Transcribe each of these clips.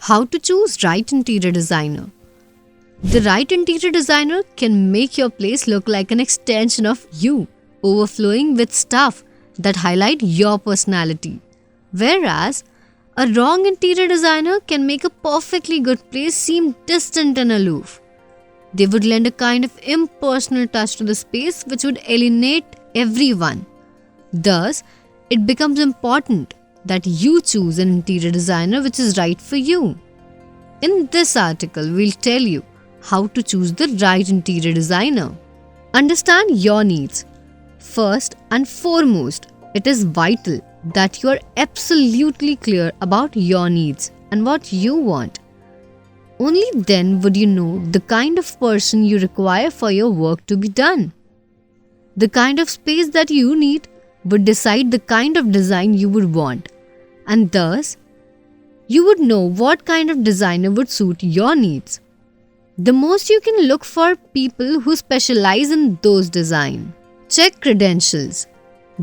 How to choose right interior designer. The right interior designer can make your place look like an extension of you, overflowing with stuff that highlight your personality. Whereas a wrong interior designer can make a perfectly good place seem distant and aloof. They would lend a kind of impersonal touch to the space which would alienate everyone. Thus, it becomes important that you choose an interior designer which is right for you. In this article, we'll tell you how to choose the right interior designer. Understand your needs. First and foremost, it is vital that you are absolutely clear about your needs and what you want. Only then would you know the kind of person you require for your work to be done. The kind of space that you need would decide the kind of design you would want, and thus, you would know what kind of designer would suit your needs. The most you can look for people who specialize in those designs. Check credentials.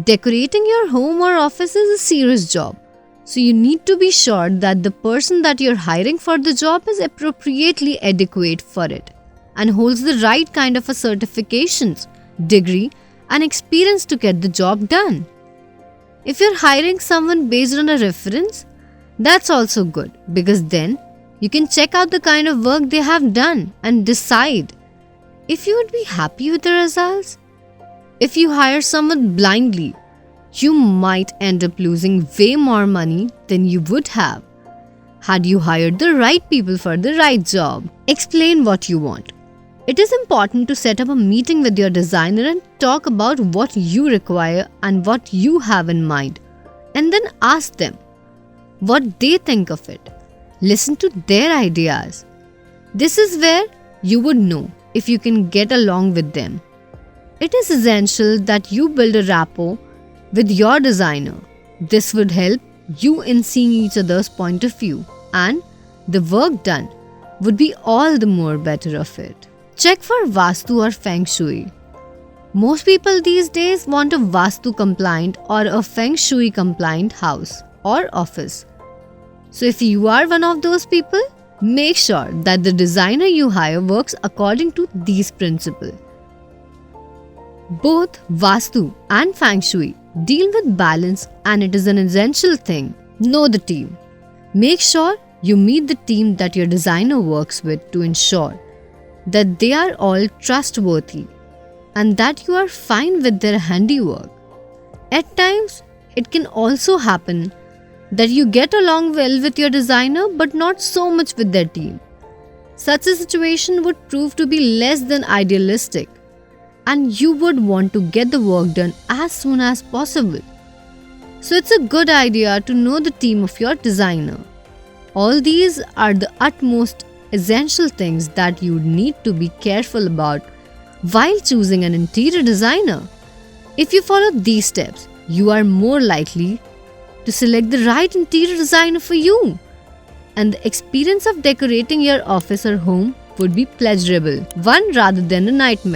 Decorating your home or office is a serious job, so you need to be sure that the person that you're hiring for the job is appropriately adequate for it and holds the right kind of a certifications, degree, and experience to get the job done. If you're hiring someone based on a reference, that's also good because then you can check out the kind of work they have done and decide if you would be happy with the results. If you hire someone blindly, you might end up losing way more money than you would have had you hired the right people for the right job. Explain what you want. It is important to set up a meeting with your designer and talk about what you require and what you have in mind, and then ask them what they think of it. Listen to their ideas. This is where you would know if you can get along with them. It is essential that you build a rapport with your designer. This would help you in seeing each other's point of view, and the work done would be all the more better of it. Check for Vastu or Feng Shui. Most people these days want a Vastu compliant or a Feng Shui compliant house or office. So if you are one of those people, make sure that the designer you hire works according to these principles. Both Vastu and Feng Shui deal with balance, and it is an essential thing. Know the team. Make sure you meet the team that your designer works with to ensure that they are all trustworthy and that you are fine with their handiwork. At times, it can also happen that you get along well with your designer but not so much with their team. Such a situation would prove to be less than idealistic, and you would want to get the work done as soon as possible. So it's a good idea to know the team of your designer. All these are the utmost essential things that you need to be careful about while choosing an interior designer. If you follow these steps, you are more likely to select the right interior designer for you, and the experience of decorating your office or home would be pleasurable one rather than a nightmare.